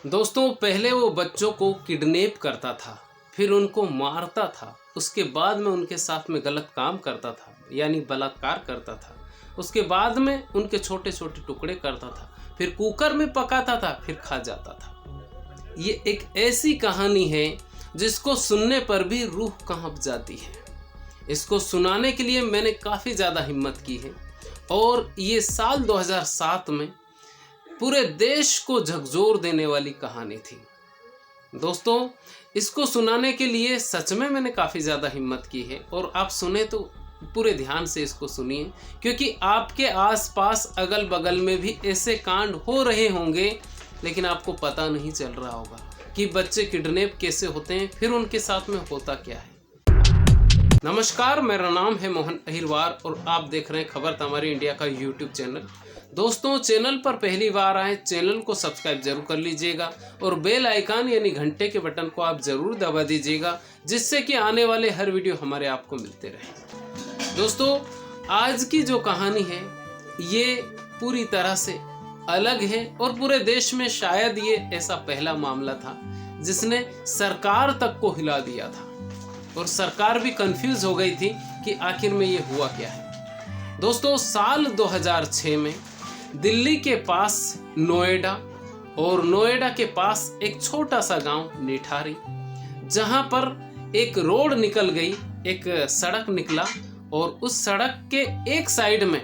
दोस्तों, पहले वो बच्चों को किडनैप करता था, फिर उनको मारता था, उसके बाद में उनके साथ में गलत काम करता था यानी बलात्कार करता था। उसके बाद में उनके छोटे छोटे टुकड़े करता था, फिर कुकर में पकाता था, फिर खा जाता था। ये एक ऐसी कहानी है जिसको सुनने पर भी रूह कांप जाती है। इसको सुनाने के लिए मैंने काफ़ी ज़्यादा हिम्मत की है और ये साल 2007 में पूरे देश को झकझोर देने वाली कहानी थी। दोस्तों, इसको सुनाने के लिए सच में मैंने काफ़ी ज़्यादा हिम्मत की है और आप सुने तो पूरे ध्यान से इसको सुनिए, क्योंकि आपके आसपास अगल बगल में भी ऐसे कांड हो रहे होंगे, लेकिन आपको पता नहीं चल रहा होगा कि बच्चे किडनैप कैसे होते हैं, फिर उनके साथ में होता क्या है। नमस्कार, मेरा नाम है मोहन अहिरवार और आप देख रहे हैं खबर तमारी इंडिया का यूट्यूब चैनल। दोस्तों, चैनल पर पहली बार आए चैनल को सब्सक्राइब जरूर कर लीजिएगा और बेल आइकन यानी घंटे के बटन को आप जरूर दबा दीजिएगा, जिससे कि आने वाले हर वीडियो हमारे आपको मिलते रहे। दोस्तों, आज की जो कहानी है ये पूरी तरह से अलग है और पूरे देश में शायद ये ऐसा पहला मामला था जिसने सरकार तक को हिला दिया था और सरकार भी कंफ्यूज हो गई थी कि आखिर में ये हुआ क्या है। दोस्तों, साल 2006 में दिल्ली के पास नोएडा और नोएडा के पास एक छोटा सा गांव निठारी, जहां पर एक रोड निकल गई, एक सड़क निकला और उस सड़क के एक साइड में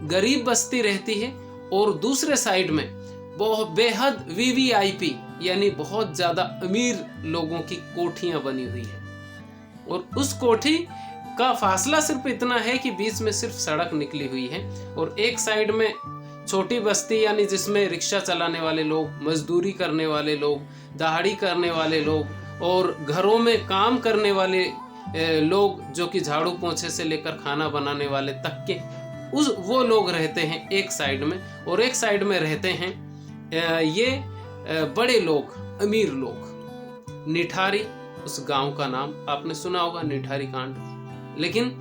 गरीब बस्ती रहती है और दूसरे साइड में बहुत बेहद वीवीआईपी यानी बहुत ज़्यादा अमीर लोगों की कोठियां बनी हुई है। और उस कोठी का फासला सिर्फ इतना है कि बीच में सिर्फ सड़क निकली हुई है और एक साइड में छोटी बस्ती यानी जिसमें रिक्शा चलाने वाले लोग, मजदूरी करने वाले लोग, दहाड़ी करने वाले लोग और घरों में काम करने वाले लोग, जो कि झाड़ू पोंछे से लेकर खाना बनाने वाले तक के वो लोग रहते हैं एक साइड में। और एक साइड में रहते हैं ये बड़े लोग, अमीर लोग। निठारी उस गांव का नाम आपने सुना होगा, निठारी कांड। लेकिन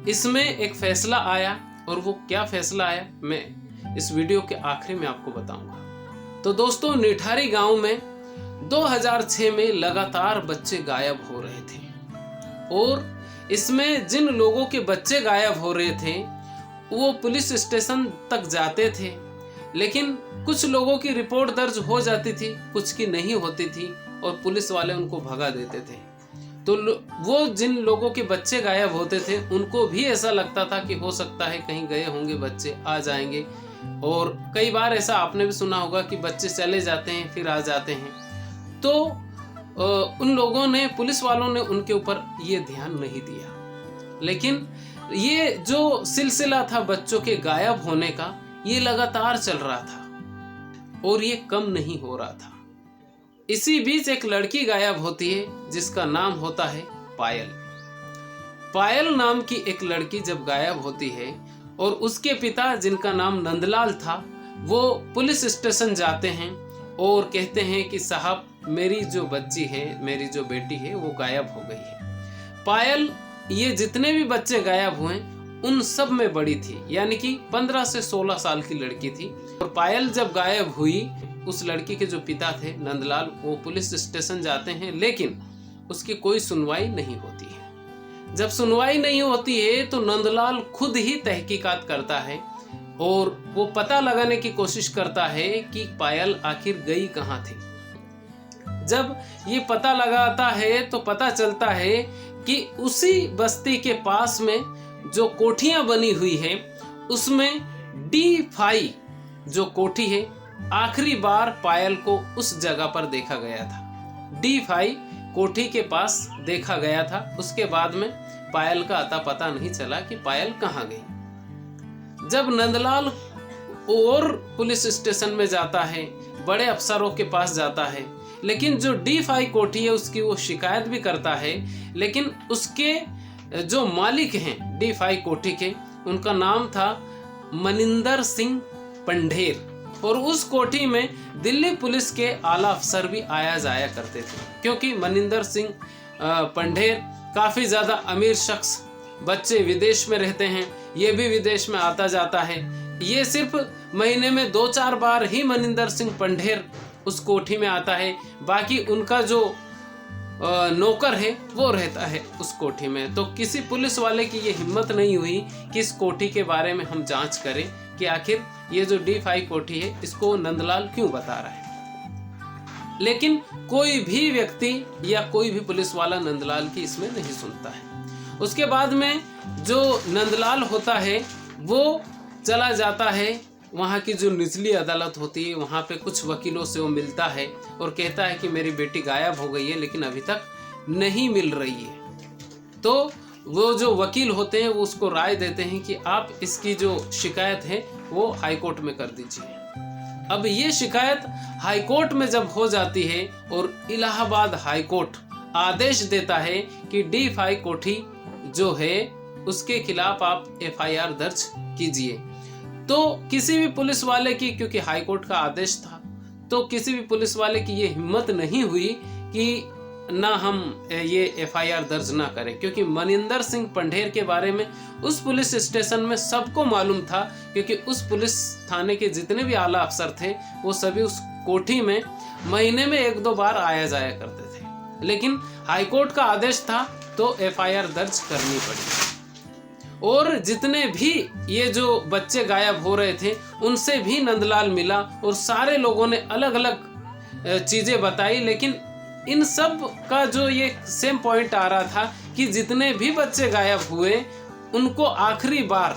इसमें एक फैसला आया और वो क्या फैसला आया मैं इस वीडियो के आखिर में आपको बताऊंगा। तो दोस्तों, निठारी गांव में 2006 में लगातार बच्चे गायब हो रहे थे और इसमें जिन लोगों के बच्चे गायब हो रहे थे वो पुलिस स्टेशन तक जाते थे, लेकिन कुछ लोगों की रिपोर्ट दर्ज हो जाती थी, कुछ की नहीं होती थी और पुलिस वाले उनको भगा देते थे। तो वो जिन लोगों के बच्चे गायब होते थे उनको भी ऐसा लगता था कि हो सकता है कहीं गए होंगे बच्चे, आ जाएंगे। और कई बार ऐसा आपने भी सुना होगा कि बच्चे चले जाते हैं फिर आ जाते हैं। तो उन लोगों ने, पुलिस वालों ने उनके ऊपर ये ध्यान नहीं दिया। लेकिन ये जो सिलसिला था बच्चों के गायब होने का, ये लगातार चल रहा था और ये कम नहीं हो रहा था। इसी बीच एक लड़की गायब होती है जिसका नाम होता है पायल। पायल नाम की एक लड़की जब गायब होती है और उसके पिता, जिनका नाम नंदलाल था, वो पुलिस स्टेशन जाते हैं और कहते हैं कि साहब, मेरी जो बच्ची है, मेरी जो बेटी है, वो गायब हो गई है। पायल ये जितने भी बच्चे गायब हुए उन सब में बड़ी थी, यानी कि 15 से 16 साल की लड़की थी। और पायल जब गायब हुई, उस लड़की के जो पिता थे नंदलाल, वो पुलिस स्टेशन जाते हैं, लेकिन उसकी कोई सुनवाई नहीं होती है। जब सुनवाई नहीं होती है तो नंदलाल खुद ही तहकीकात करता है और वो पता लगाने की कोशिश करता है कि पायल आखिर गई कहाँ थी। जब ये पता लगाता है तो पता चलता है कि उसी बस्ती के पास में जो कोठियां बनी हुई है उसमें D5 जो कोठी है, आखिरी बार पायल को उस जगह पर देखा गया था। D5 कोठी के पास देखा गया था। उसके बाद में पायल का अता पता नहीं चला कि पायल कहाँ गई। जब नंदलाल और पुलिस स्टेशन में जाता है, बड़े अफसरों के पास जाता है, लेकिन जो D5 कोठी है उसकी वो शिकायत भी करता है, लेकिन उसके जो मालिक हैं D5 कोठी के, उनका नाम था मनिंदर सिंह पंढेर। और उस कोठी में दिल्ली पुलिस के आला अफसर भी आया जाया करते थे, क्योंकि मनिंदर सिंह पंढेर काफ़ी ज़्यादा अमीर शख्स, बच्चे विदेश में रहते हैं, ये भी विदेश में आता जाता है। ये सिर्फ महीने में 2-4 बार ही मनिंदर सिंह पंढेर उस कोठी में आता है, बाकी उनका जो नौकर है वो रहता है उस कोठी में। तो किसी पुलिस वाले की ये हिम्मत नहीं हुई कि इस कोठी के बारे में हम जांच करें कि आखिर ये जो D5 कोठी है इसको नंदलाल क्यों बता रहा है। लेकिन कोई भी व्यक्ति या कोई भी पुलिस वाला नंदलाल की इसमें नहीं सुनता है। उसके बाद में जो नंदलाल होता है वो चला जाता है वहाँ की जो निचली अदालत होती है, वहाँ पे कुछ वकीलों से वो मिलता है और कहता है कि मेरी बेटी गायब हो गई है लेकिन अभी तक नहीं मिल रही है। तो वो जो वकील होते हैं वो उसको राय देते हैं कि आप इसकी जो शिकायत है वो हाई कोर्ट में कर दीजिए। अब ये शिकायत हाई कोर्ट में जब हो जाती है और इलाहाबाद हाई कोर्ट आदेश देता है कि D5 कोठी जो है उसके खिलाफ आप FIR दर्ज कीजिए, तो किसी भी पुलिस वाले की, क्योंकि हाई कोर्ट का आदेश था, तो किसी भी पुलिस वाले की ये हिम्मत नहीं हुई कि ना हम ये FIR दर्ज ना करें, क्योंकि मनिंदर सिंह पंढेर के बारे में उस पुलिस स्टेशन में सबको मालूम था, क्योंकि उस पुलिस थाने के जितने भी आला अफसर थे वो सभी उस कोठी में महीने में 1-2 बार आया जाया करते थे। लेकिन हाई कोर्ट का आदेश था तो FIR दर्ज करनी पड़ी। और जितने भी ये जो बच्चे गायब हो रहे थे उनसे भी नंदलाल मिला और सारे लोगों ने अलग अलग चीज़ें बताई, लेकिन इन सब का जो ये सेम पॉइंट आ रहा था कि जितने भी बच्चे गायब हुए उनको आखिरी बार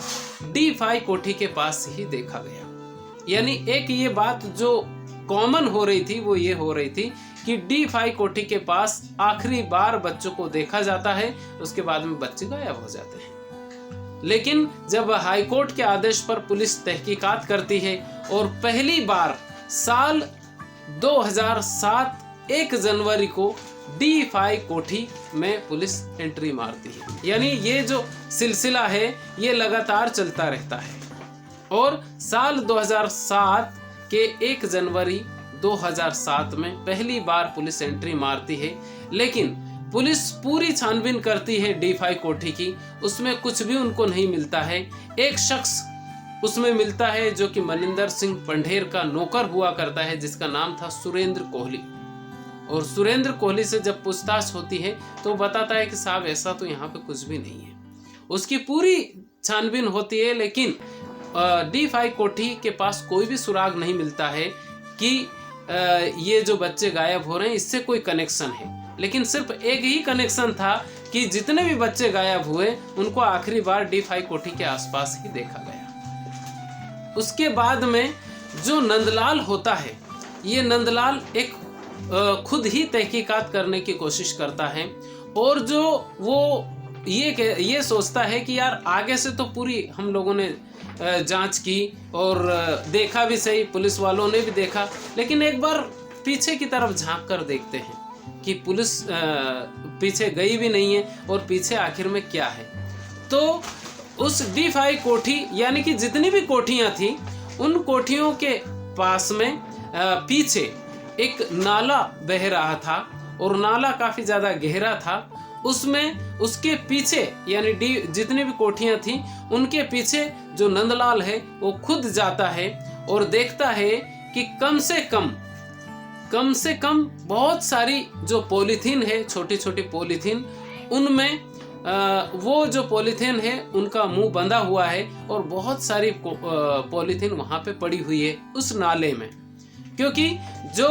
D5 कोठी के पास ही देखा गया। यानी एक ये बात जो कॉमन हो रही थी वो ये हो रही थी कि D5 कोठी के पास आखिरी बार बच्चों को देखा जाता है, उसके बाद में बच्चे गायब हो जाते हैं। लेकिन जब हाई कोर्ट के आदेश पर पुलिस तहकीकात करती है और पहली बार साल 2007 1 जनवरी को D5 कोठी में पुलिस एंट्री मारती है। यानी ये जो सिलसिला है ये लगातार चलता रहता है और साल 2007 के 1 जनवरी 2007 में पहली बार पुलिस एंट्री मारती है। लेकिन पुलिस पूरी छानबीन करती है D5 कोठी की, उसमें कुछ भी उनको नहीं मिलता है। एक शख्स उसमें मिलता है जो कि मनिंदर सिंह पंढेर का नौकर हुआ करता है, जिसका नाम था सुरेंद्र कोहली। और सुरेंद्र कोहली से जब पूछताछ होती है तो बताता है कि साहब ऐसा तो यहाँ पे कुछ भी नहीं है। उसकी पूरी छानबीन होती है लेकिन D5 कोठी के पास कोई भी सुराग नहीं मिलता है कि ये जो बच्चे गायब हो रहे हैं इससे कोई कनेक्शन है। लेकिन सिर्फ एक ही कनेक्शन था कि जितने भी बच्चे गायब हुए उनको आखिरी बार D5 कोठी के आसपास ही देखा गया। उसके बाद में जो नंदलाल होता है, ये नंदलाल एक खुद ही तहकीकात करने की कोशिश करता है और जो वो ये सोचता है कि यार आगे से तो पूरी हम लोगों ने जांच की और देखा भी सही, पुलिस वालों ने भी देखा, लेकिन एक बार पीछे की तरफ झांक कर देखते हैं कि पुलिस पीछे गई भी नहीं है और पीछे आखिर में क्या है। तो उस D5 कोठी यानी कि जितनी भी कोठियां थी उन कोठियों के पास में पीछे एक नाला बह रहा था और नाला काफी ज्यादा गहरा था। उसमें उसके पीछे यानी जितनी भी कोठियां थी उनके पीछे जो नंदलाल है वो खुद जाता है और देखता है कि कम से कम बहुत सारी जो पॉलीथीन है, छोटी छोटी पॉलीथीन, उनमें वो जो पॉलीथीन है उनका मुंह बंधा हुआ है और बहुत सारी पॉलीथीन वहां पे पड़ी हुई है उस नाले में। क्योंकि जो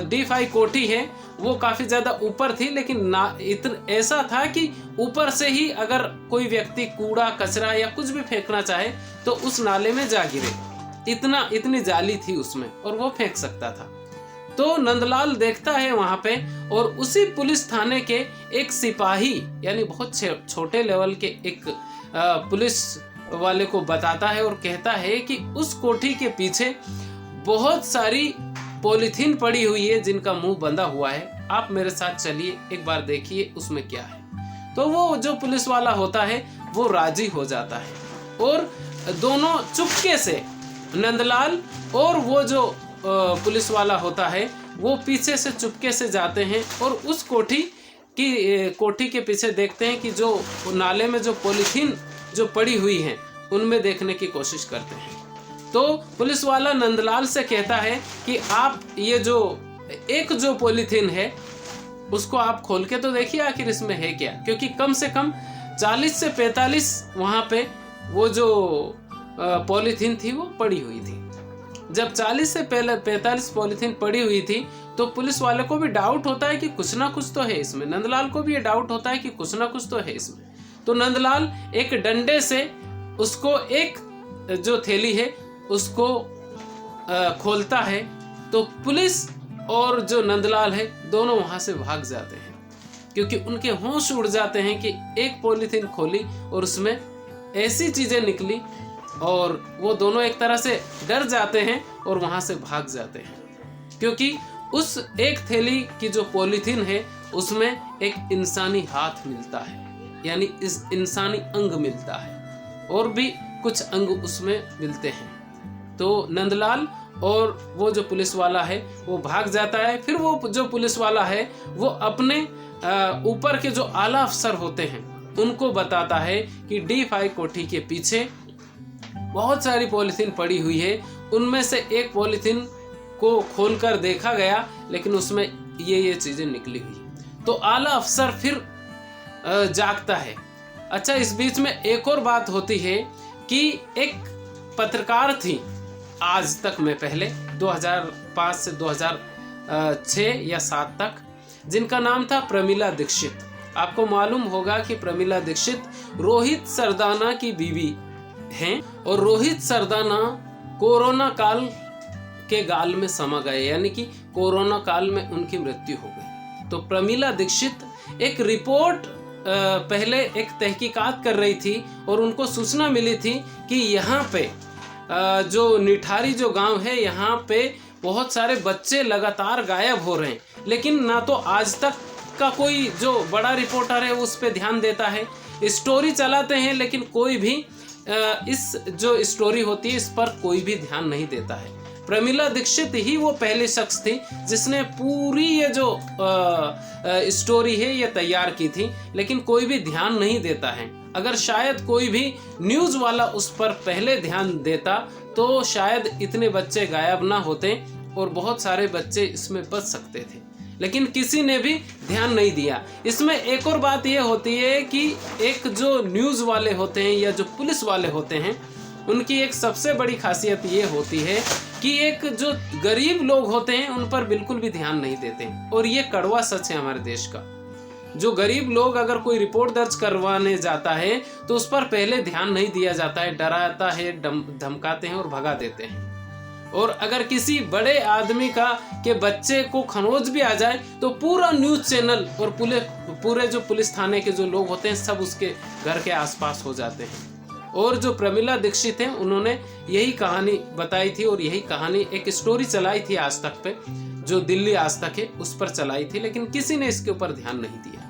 D5 कोठी है वो काफी ज्यादा ऊपर थी, लेकिन ऐसा था कि ऊपर से ही अगर कोई व्यक्ति कूड़ा कचरा या कुछ भी फेंकना चाहे तो उस नाले में जा गिरे, इतनी जाली थी उसमें और वो फेंक सकता था। तो नंदलाल देखता है वहां पे और उसी पुलिस थाने के एक सिपाही यानी बहुत छोटे लेवल के एक पुलिस वाले को बताता है और कहता है कि उस कोठी के पीछे बहुत सारी पॉलीथीन पड़ी हुई है जिनका मुंह बंधा हुआ है, आप मेरे साथ चलिए एक बार देखिए उसमें क्या है। तो वो जो पुलिस वाला होता है वो राजी हो जाता है और दोनों चुपके से, नंदलाल और वो जो पुलिस वाला होता है वो पीछे से चुपके से जाते हैं और उस कोठी के पीछे देखते हैं कि जो नाले में जो पॉलीथीन जो पड़ी हुई है उनमें देखने की कोशिश करते हैं। तो पुलिस वाला नंदलाल से कहता है कि आप ये जो एक जो पॉलीथीन है उसको आप खोल के तो देखिए आखिर इसमें है क्या, क्योंकि कम से कम 40 से 45 वहाँ पे वो जो पॉलीथीन थी वो पड़ी हुई थी। जब 40 से 45 पॉलीथीन पड़ी हुई थी तो पुलिस वाले को भी डाउट होता है कि कुछ ना कुछ तो है इसमें, नंदलाल को भी ये डाउट होता है कि कुछ ना कुछ तो है इसमें। तो नंदलाल एक डंडे से उसको एक जो थैली है उसको खोलता है, तो पुलिस और जो नंदलाल है दोनों वहां से भाग जाते हैं, क्योंकि उनके होश उड़ जाते हैं कि एक पॉलीथीन खोली और उसमें ऐसी चीजें निकली, और वो दोनों एक तरह से डर जाते हैं और वहां से भाग जाते हैं, क्योंकि उस एक थैली की जो पॉलीथीन है उसमें एक इंसानी हाथ मिलता है, यानी इस इंसानी अंग मिलता है और भी कुछ अंग उसमें मिलते हैं। तो नंदलाल और वो जो पुलिस वाला है वो भाग जाता है। फिर वो जो पुलिस वाला है वो अपने ऊपर के जो आला अफसर होते हैं उनको बताता है कि D5 कोठी के पीछे बहुत सारी पॉलीथीन पड़ी हुई है, उनमें से एक पॉलीथीन को खोलकर देखा गया लेकिन उसमें ये चीजें निकली हुई। तो आला अफसर फिर जागता है। अच्छा, इस बीच में एक और बात होती है कि एक पत्रकार थी आज तक में, पहले 2005 से 2006 या 7 तक, जिनका नाम था प्रमिला दीक्षित। आपको मालूम होगा कि प्रमिला दीक्षित रोहित सरदाना की बीवी हैं और रोहित सरदाना कोरोना काल के गाल में समा गए, यानी कि कोरोना काल में उनकी मृत्यु हो गई। तो प्रमिला दीक्षित एक रिपोर्ट पहले एक तहकीकात कर रही थी और उनको सूचना मिली थी कि यहाँ पे जो निठारी जो गांव है यहाँ पे बहुत सारे बच्चे लगातार गायब हो रहे हैं, लेकिन ना तो आज तक का कोई जो बड़ा रिपोर्टर है उस पर ध्यान देता है। स्टोरी चलाते हैं लेकिन कोई भी इस जो स्टोरी होती है इस पर कोई भी ध्यान नहीं देता है। प्रमिला दीक्षित ही वो पहली शख्स थी जिसने पूरी ये जो स्टोरी है ये तैयार की थी, लेकिन कोई भी ध्यान नहीं देता है। अगर शायद कोई भी न्यूज़ वाला उस पर पहले ध्यान देता तो शायद इतने बच्चे गायब ना होते और बहुत सारे बच्चे इसमें बच सकते थे, लेकिन किसी ने भी ध्यान नहीं दिया। इसमें एक और बात ये होती है कि एक जो न्यूज़ वाले होते हैं या जो पुलिस वाले होते हैं उनकी एक सबसे बड़ी खासियत ये होती है कि एक जो गरीब लोग होते हैं उन पर बिल्कुल भी ध्यान नहीं देते, और ये कड़वा सच है हमारे देश का। जो गरीब लोग अगर कोई रिपोर्ट दर्ज करवाने जाता है तो उस पर पहले ध्यान नहीं दिया जाता है, डराता है, धमकाते हैं और भगा देते हैं। और अगर किसी बड़े आदमी का के बच्चे को खरोंच भी आ जाए तो पूरा न्यूज़ चैनल और पूरे जो पुलिस थाने के जो लोग होते हैं सब उसके घर के आसपास हो जाते हैं। और जो प्रमिला दीक्षित हैं उन्होंने यही कहानी बताई थी और यही कहानी एक स्टोरी चलाई थी आज तक पे, जो दिल्ली आज तक है उस पर चलाई थी, लेकिन किसी ने इसके ऊपर ध्यान नहीं दिया।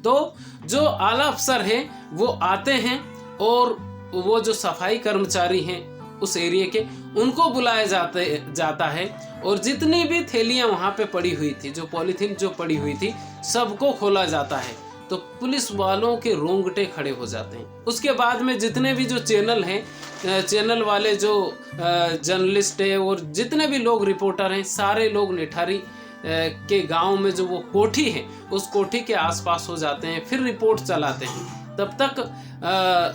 तो जो आला अफसर है वो आते हैं और वो जो सफाई कर्मचारी हैं उस एरिया के उनको बुलाया जाता है और जितनी भी थैलियां वहां पे पड़ी हुई थी, जो पॉलीथीन जो पड़ी हुई थी, सबको खोला जाता है। तो पुलिस वालों के रोंगटे खड़े हो जाते हैं। उसके बाद में जितने भी जो चैनल हैं, चैनल वाले जो जर्नलिस्ट है और जितने भी लोग रिपोर्टर हैं, सारे लोग निठारी के गांव में जो वो कोठी है उस कोठी के आसपास हो जाते हैं, फिर रिपोर्ट चलाते हैं। तब तक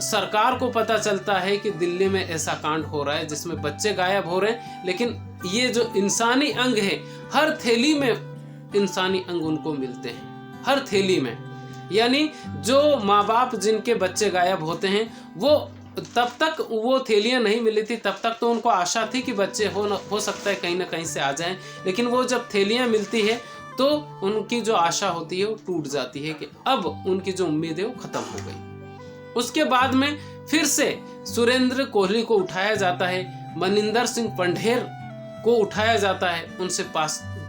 सरकार को पता चलता है कि दिल्ली में ऐसा कांड हो रहा है जिसमें बच्चे गायब हो रहे हैं, लेकिन ये जो इंसानी अंग है हर थैली में इंसानी अंग उनको मिलते हैं, हर थैली में। यानी जो माँ बाप जिनके बच्चे गायब होते हैं वो तब तक वो थैलियाँ नहीं मिली थी, तब तक तो उनको आशा थी कि बच्चे हो सकता है कहीं ना कहीं से आ जाएं, लेकिन वो जब थैलियाँ मिलती है तो उनकी जो आशा होती है वो टूट जाती है कि अब उनकी जो उम्मीद है वो खत्म हो गई। उसके बाद में फिर से सुरेंद्र कोहली को उठाया जाता है, मनिंदर सिंह पंढेर को उठाया जाता है, उनसे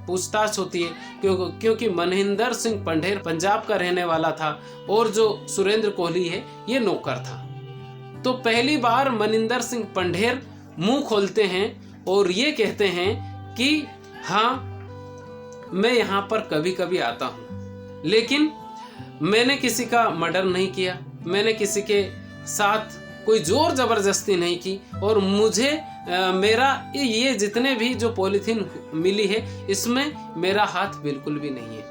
पूछताछ होती है क्योंकि मनिंदर सिंह पंढेर पंजाब का रहने वाला था और जो सुरेंद्र कोहली है ये नौकर था। तो पहली बार मनिंदर सिंह पंढेर मुंह खोलते हैं और ये कहते हैं कि हाँ मैं यहाँ पर कभी कभी आता हूँ, लेकिन मैंने किसी का मर्डर नहीं किया, मैंने किसी के साथ कोई जोर जबरदस्ती नहीं की, और मुझे मेरा ये जितने भी जो पॉलीथीन मिली है इसमें मेरा हाथ बिल्कुल भी नहीं है।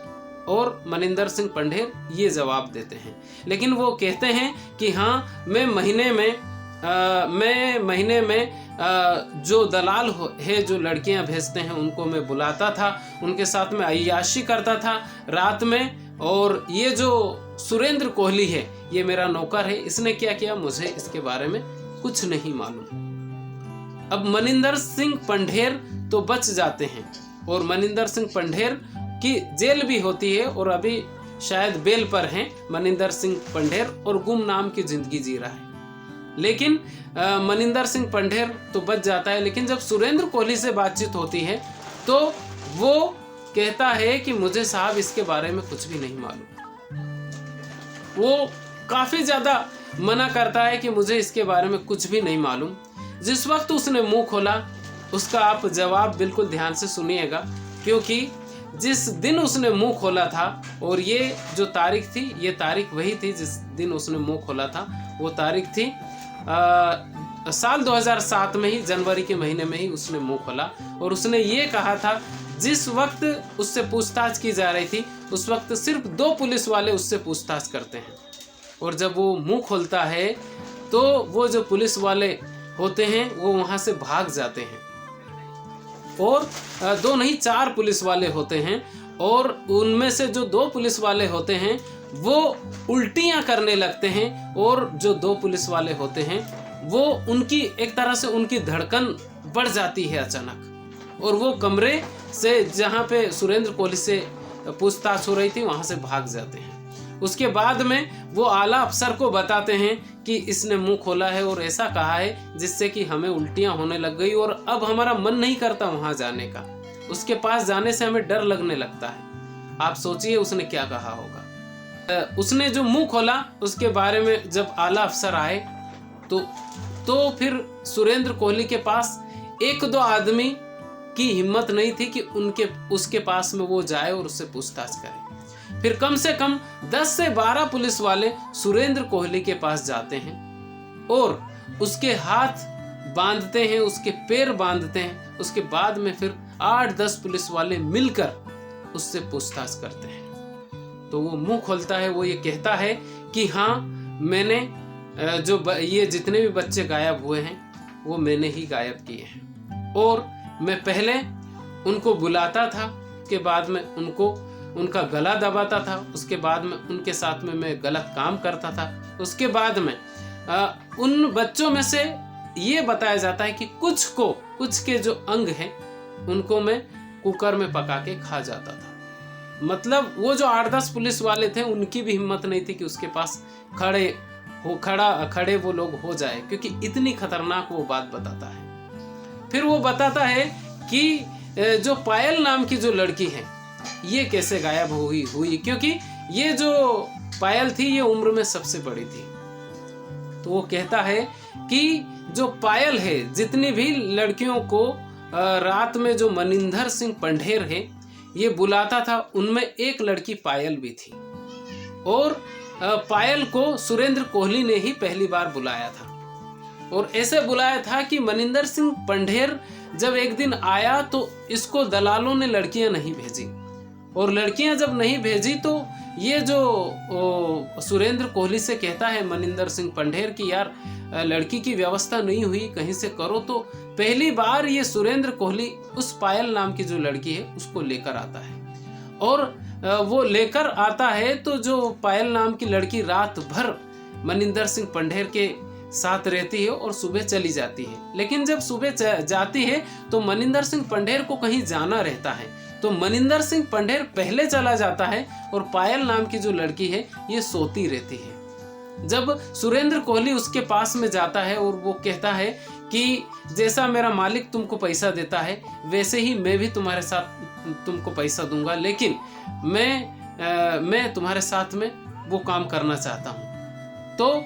और मनिंदर सिंह पंढेर ये जवाब देते हैं, लेकिन वो कहते हैं कि हाँ, मैं महीने में जो दलाल है जो लड़कियां भेजते हैं उनको मैं बुलाता था, उनके साथ में अय्याशी करता था रात में, और ये जो सुरेंद्र कोहली है ये मेरा नौकर है, इसने क्या किया मुझे इसके बारे में कुछ नहीं मालूम। अब मनिंदर सिंह पंढेर तो बच जाते हैं, और मनिंदर सिंह पंढेर की जेल भी होती है, और अभी शायद बेल पर हैं मनिंदर सिंह पंढेर, और गुमनाम की जिंदगी जी रहा है। लेकिन मनिंदर सिंह पंढेर तो बच जाता है, लेकिन जब सुरेंद्र कोहली से बातचीत होती है तो वो कहता है कि मुझे साहब इसके बारे में कुछ भी नहीं मालूम। वो काफ़ी ज़्यादा मना करता है कि मुझे इसके बारे में कुछ भी नहीं मालूम। जिस वक्त उसने मुंह खोला उसका आप जवाब बिल्कुल ध्यान से सुनिएगा, क्योंकि जिस दिन उसने मुंह खोला था, और ये जो तारीख थी ये तारीख वही थी जिस दिन उसने मुंह खोला था, वो तारीख थी साल 2007 में ही, जनवरी के महीने में ही उसने मुंह खोला। और उसने ये कहा था, जिस वक्त उससे पूछताछ की जा रही थी उस वक्त सिर्फ 2 पुलिस वाले उससे पूछताछ करते हैं, और जब वो मुंह खोलता है तो वो जो पुलिस वाले होते हैं वो वहाँ से भाग जाते हैं, और 2 नहीं 4 पुलिस वाले होते हैं, और उनमें से जो 2 पुलिस वाले होते हैं वो उल्टियां करने लगते हैं, और जो 2 पुलिस वाले होते हैं वो उनकी एक तरह से उनकी धड़कन बढ़ जाती है अचानक, और वो कमरे से जहाँ पे सुरेंद्र कोहली से पूछताछ हो रही थी वहाँ से भाग जाते हैं। उसके बाद में वो आला अफसर को बताते हैं कि इसने मुंह खोला है और ऐसा कहा है जिससे कि हमें उल्टियां होने लग गई, और अब हमारा मन नहीं करता वहाँ जाने का, उसके पास जाने से हमें डर लगने लगता है। आप सोचिए उसने क्या कहा होगा। उसने जो मुंह खोला उसके बारे में जब आला अफसर आए तो फिर सुरेंद्र कोहली के पास 1-2 आदमी की हिम्मत नहीं थी कि उसके पास में वो जाए और उससे पूछताछ करे। फिर कम से कम 10 से 12 पुलिस वाले सुरेंद्र कोहली के पास जाते हैं और उसके हाथ बांधते हैं, उसके पैर बांधते हैं। उसके बाद में फिर 8-10 पुलिस वाले मिलकर उससे पूछताछ करते हैं। तो वो मुंह खोलता है, वो ये कहता है कि हाँ, मैंने ये जितने भी बच्चे गायब हुए हैं वो मैंने ही गायब किए हैं, और मैं पहले उनको बुलाता था, उसके बाद में उनका गला दबाता था, उसके बाद में उनके साथ में मैं गलत काम करता था। उसके बाद में उन बच्चों में से ये बताया जाता है कि कुछ के जो अंग हैं उनको मैं कुकर में पका के खा जाता था। मतलब वो जो 8-10 पुलिस वाले थे उनकी भी हिम्मत नहीं थी कि उसके पास खड़े वो लोग हो जाए, क्योंकि इतनी खतरनाक वो बात बताता है। फिर वो बताता है कि जो पायल नाम की जो लड़की है ये कैसे गायब हुई, क्योंकि ये जो पायल थी ये उम्र में सबसे बड़ी थी। तो वो कहता है कि जो पायल है, जितनी भी लड़कियों को रात में जो मनिंदर सिंह पंढेर है ये बुलाता था, उनमें एक लड़की पायल भी थी, और पायल को सुरेंद्र कोहली ने ही पहली बार बुलाया था। और ऐसे बुलाया था कि मनिंदर सिंह पंढेर जब एक दिन आया तो इसको दलालों ने लड़कियां नहीं भेजी, और लड़कियां जब नहीं भेजी तो ये जो सुरेंद्र कोहली से कहता है मनिंदर सिंह पंढेर कि यार लड़की की व्यवस्था नहीं हुई, कहीं से करो। तो पहली बार ये सुरेंद्र कोहली उस पायल नाम की जो लड़की है उसको लेकर आता है, और वो लेकर आता है तो जो पायल नाम की लड़की रात भर मनिंदर सिंह पंढेर के साथ रहती है और सुबह चली जाती है। लेकिन जब सुबह जाती है तो मनिंदर सिंह पंढेर को कहीं जाना रहता है, तो मनिंदर सिंह पंढेर पहले चला जाता है और पायल नाम की जो लड़की है ये सोती रहती है। जब सुरेंद्र कोहली उसके पास में जाता है और वो कहता है कि जैसा मेरा मालिक तुमको पैसा देता है वैसे ही मैं भी तुम्हारे साथ तुमको पैसा दूंगा, लेकिन मैं तुम्हारे साथ में वो काम करना चाहता हूँ। तो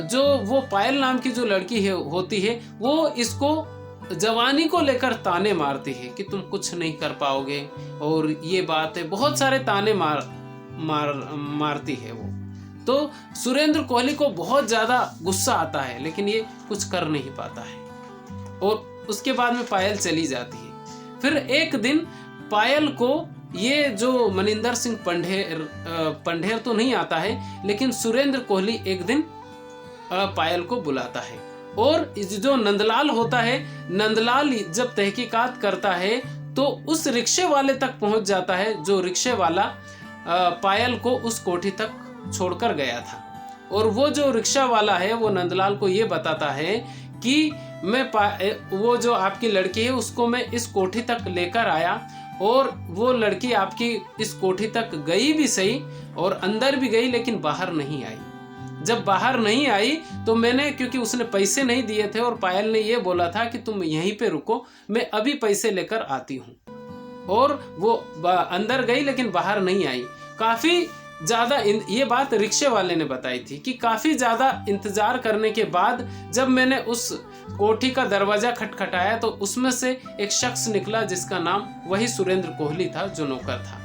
जो वो पायल नाम की जो लड़की होती है वो इसको जवानी को लेकर ताने मारती है कि तुम कुछ नहीं कर पाओगे, और ये बात है, बहुत सारे ताने मारती है वो। तो सुरेंद्र कोहली को बहुत ज़्यादा गुस्सा आता है, लेकिन ये कुछ कर नहीं पाता है और उसके बाद में पायल चली जाती है। फिर एक दिन पायल को ये जो मनिंदर सिंह पंढेर तो नहीं आता है, लेकिन सुरेंद्र कोहली एक दिन पायल को बुलाता है और जो नंदलाल होता है, नंदलाल जब तहकीकात करता है तो उस रिक्शे वाले तक पहुंच जाता है जो रिक्शे वाला पायल को उस कोठी तक छोड़कर गया था। और वो जो रिक्शा वाला है वो नंदलाल को ये बताता है कि वो जो आपकी लड़की है उसको मैं इस कोठी तक लेकर आया और वो लड़की आपकी इस कोठी तक गई भी सही और अंदर भी गई, लेकिन बाहर नहीं आई। जब बाहर नहीं आई तो मैंने, क्योंकि उसने पैसे नहीं दिए थे और पायल ने ये बोला था कि तुम यहीं पे रुको, मैं अभी पैसे लेकर आती हूँ, और वो अंदर गई लेकिन बाहर नहीं आई। काफ़ी ज़्यादा ये बात रिक्शे वाले ने बताई थी कि काफ़ी ज़्यादा इंतज़ार करने के बाद जब मैंने उस कोठी का दरवाज़ा खटखटाया तो उसमें से एक शख्स निकला जिसका नाम वही सुरेंद्र कोहली था जो नौकर था।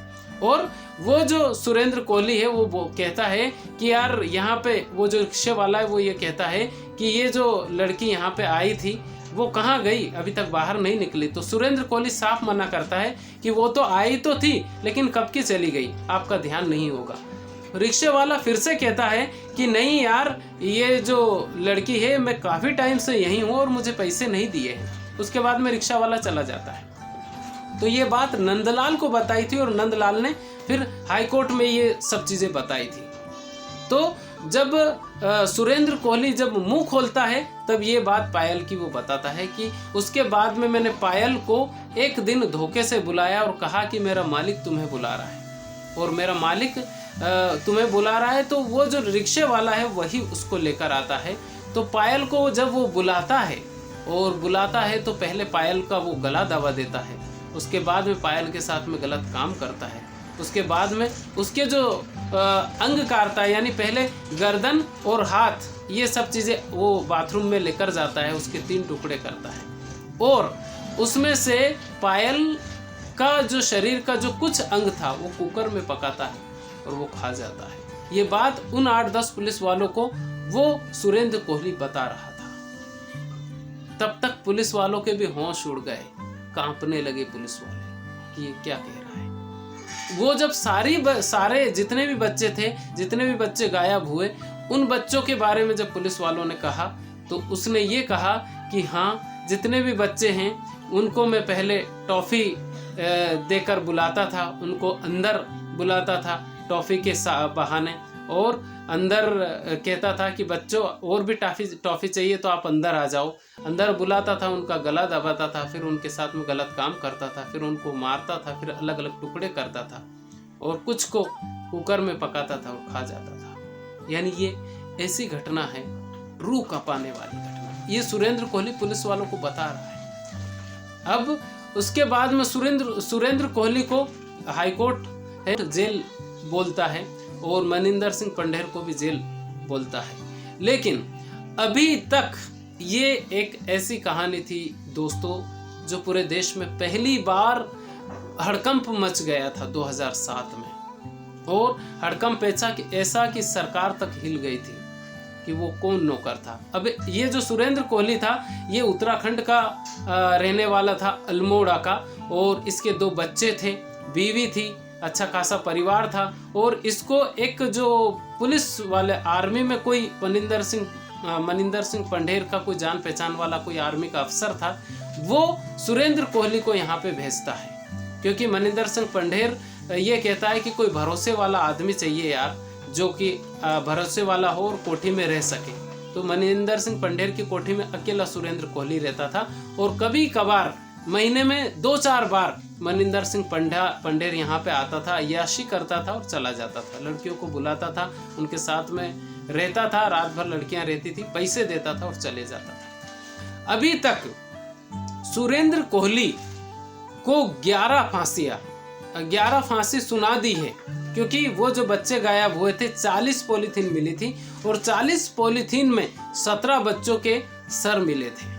और वो जो सुरेंद्र कोहली है वो कहता है कि यार यहाँ पे वो जो रिक्शे वाला है वो ये कहता है कि ये जो लड़की यहाँ पे आई थी वो कहाँ गई, अभी तक बाहर नहीं निकली। तो सुरेंद्र कोहली साफ मना करता है कि वो तो आई तो थी लेकिन कब की चली गई, आपका ध्यान नहीं होगा। रिक्शे वाला फिर से कहता है कि नहीं यार, ये जो लड़की है मैं काफ़ी टाइम से यहीं हूँ और मुझे पैसे नहीं दिए हैं। उसके बाद में रिक्शा वाला चला जाता है। तो ये बात नंदलाल को बताई थी और नंदलाल ने फिर हाईकोर्ट में ये सब चीज़ें बताई थी। तो जब सुरेंद्र कोहली जब मुंह खोलता है तब ये बात पायल की वो बताता है कि उसके बाद में मैंने पायल को एक दिन धोखे से बुलाया और कहा कि मेरा मालिक तुम्हें बुला रहा है, और मेरा मालिक तुम्हें बुला रहा है। तो वो जो रिक्शे वाला है वही उसको लेकर आता है। तो पायल को जब वो बुलाता है तो पहले पायल का वो गला दबा देता है, उसके बाद में पायल के साथ में गलत काम करता है। उसके बाद में उसके जो अंग काटता है, यानी पहले गर्दन और हाथ, ये सब चीज़ें वो बाथरूम में लेकर जाता है, उसके 3 टुकड़े करता है और उसमें से पायल का जो शरीर का जो कुछ अंग था वो कुकर में पकाता है और वो खा जाता है। ये बात उन 8-10 पुलिस वालों को वो सुरेंद्र कोहली बता रहा था। तब तक पुलिस वालों के भी होश उड़ गए, कांपने लगे पुलिस वाले कि ये क्या कह रहा है। वो जब सारे जितने भी बच्चे थे, जितने भी बच्चे गायब हुए, उन बच्चों के बारे में जब पुलिस वालों ने कहा तो उसने ये कहा कि हाँ, जितने भी बच्चे हैं उनको मैं पहले टॉफ़ी देकर बुलाता था, उनको अंदर बुलाता था टॉफ़ी के बहाने, और अंदर कहता था कि बच्चों और भी टॉफ़ी चाहिए तो आप अंदर आ जाओ। अंदर बुलाता था, उनका गला दबाता था, फिर उनके साथ में गलत काम करता था, फिर उनको मारता था, फिर अलग अलग टुकड़े करता था और कुछ को कुकर में पकाता था और खा जाता था। यानी ये ऐसी घटना है, रूह कांपने वाली घटना। ये सुरेंद्र कोहली पुलिस वालों को बता रहा है। अब उसके बाद में सुरेंद्र कोहली को हाईकोर्ट जेल बोलता है और मनिंदर सिंह पंढेर को भी जेल बोलता है। लेकिन अभी तक ये एक ऐसी कहानी थी दोस्तों जो पूरे देश में पहली बार हड़कंप मच गया था 2007 में, और हड़कंप ऐसा कि सरकार तक हिल गई थी कि वो कौन नौकर था। अब ये जो सुरेंद्र कोहली था ये उत्तराखंड का रहने वाला था, अल्मोड़ा का, और इसके 2 बच्चे थे, बीवी थी, अच्छा खासा परिवार था। और इसको एक जो पुलिस वाले आर्मी में कोई मनिंदर सिंह पंढेर का कोई जान पहचान वाला कोई आर्मी का अफसर था, वो सुरेंद्र कोहली को यहाँ पे भेजता है, क्योंकि मनिंदर सिंह पंढेर ये कहता है कि कोई भरोसे वाला आदमी चाहिए यार, जो कि भरोसे वाला हो और कोठी में रह सके। तो मनिंदर सिंह पंढेर की कोठी में अकेला सुरेंद्र कोहली रहता था, और कभी कभार महीने में 2-4 बार मनिंदर सिंह पंढेर यहाँ पे आता था, अय्याशी करता था और चला जाता था, लड़कियों को बुलाता था, उनके साथ में रहता था, रात भर लड़कियां रहती थी, पैसे देता था और चले जाता था। अभी तक सुरेंद्र कोहली को 11 फांसी सुना दी है, क्योंकि वो जो बच्चे गायब हुए थे 40 पॉलीथीन मिली थी, और 40 पॉलीथीन में 17 बच्चों के सर मिले थे।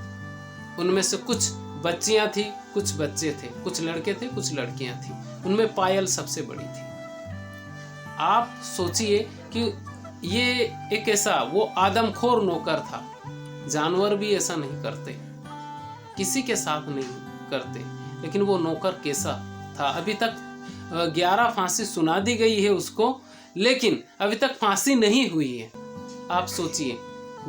उनमें से कुछ बच्चियां थी, कुछ बच्चे थे, कुछ लड़के थे, कुछ लड़कियां थी। उनमें पायल सबसे बड़ी थी। आप सोचिए कि ये एक ऐसा वो आदमखोर नौकर था। जानवर भी ऐसा नहीं करते, किसी के साथ नहीं करते, लेकिन वो नौकर कैसा था। अभी तक 11 फांसी सुना दी गई है उसको, लेकिन अभी तक फांसी नहीं हुई है। आप सोचिए,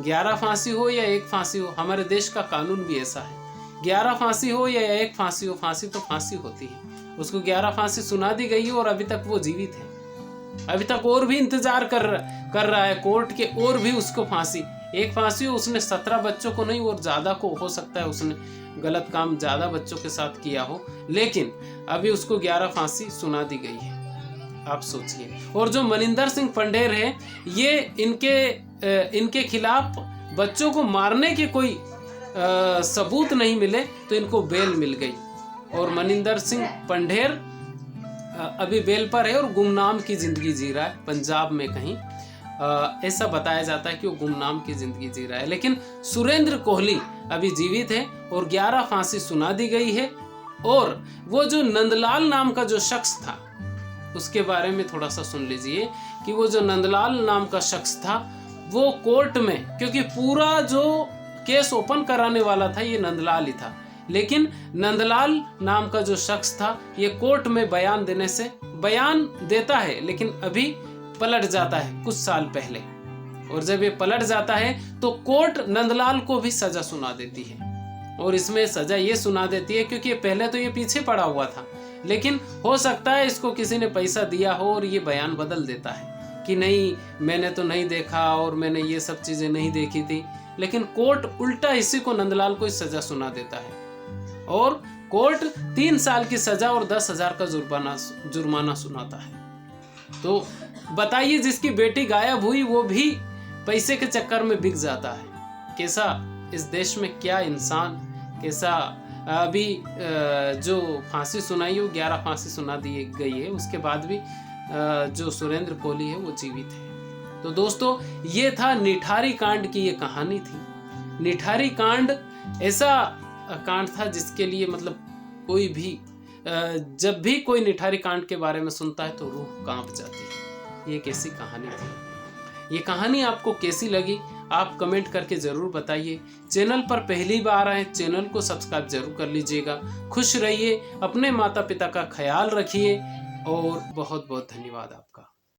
11 फांसी हो या 1 फांसी हो, हमारे देश का कानून भी ऐसा है। 11 फांसी हो या 1 फांसी हो, फांसी तो फांसी होती है। उसको 11 फांसी सुना दी गई है और अभी तक वो जीवित है। अभी तक और भी इंतजार कर रहा है कोर्ट के, और भी उसको फांसी। 1 फांसी हो, उसने 17 बच्चों को नहीं और ज्यादा को हो सकता है उसने गलत काम ज्यादा बच्चों के साथ किया हो, लेकिन अभी उसको 11 फांसी सुना दी गई है। आप सोचिए। और जो मनिंदर सिंह पंढेर है, ये इनके खिलाफ बच्चों को मारने के कोई सबूत नहीं मिले तो इनको बेल मिल गई। और मनिंदर सिंह पंढेर अभी बेल पर है और गुमनाम की जिंदगी जी रहा है पंजाब में कहीं। ऐसा बताया जाता है कि वो गुमनाम की जिंदगी जी रहा है। लेकिन सुरेंद्र कोहली अभी जीवित है और 11 फांसी सुना दी गई है। और वो जो नंदलाल नाम का जो शख्स था, उसके बारे में थोड़ा सा सुन लीजिए कि वो जो नंदलाल नाम का शख्स था, वो कोर्ट में, क्योंकि पूरा जो केस ओपन कराने वाला था ये नंदलाल ही था, लेकिन नंदलाल नाम का जो शख्स था ये कोर्ट में बयान देता है, लेकिन अभी पलट जाता है कुछ साल पहले। और जब ये पलट जाता है तो कोर्ट नंदलाल को भी सजा सुना देती है। और इसमें सजा ये सुना देती है क्योंकि पहले तो ये पीछे पड़ा हुआ था, लेकिन हो सकता है इसको किसी ने पैसा दिया हो और ये बयान बदल देता है कि नहीं, मैंने तो नहीं देखा और मैंने ये सब चीजें नहीं देखी थी। लेकिन कोर्ट उल्टा इसी को, नंदलाल को सजा सुना देता है और कोर्ट 3 साल की सजा और 10,000 का जुर्माना सुनाता है। तो बताइए, जिसकी बेटी गायब हुई वो भी पैसे के चक्कर में बिक जाता है। कैसा इस देश में क्या इंसान, कैसा। अभी जो फांसी सुनाई है वो 11 फांसी सुना दी गई है, उसके बाद भी जो सुरेंद्र कोहली है वो जीवित है। तो दोस्तों, ये था निठारी कांड की ये कहानी थी। निठारी कांड ऐसा कांड था जिसके लिए मतलब कोई भी जब भी कोई निठारी कांड के बारे में सुनता है तो रूह कांप जाती है। ये कैसी कहानी थी। ये कहानी आपको कैसी लगी आप कमेंट करके जरूर बताइए। चैनल पर पहली बार आए, चैनल को सब्सक्राइब जरूर कर लीजिएगा। खुश रहिए, अपने माता पिता का ख्याल रखिए और बहुत बहुत धन्यवाद आपका।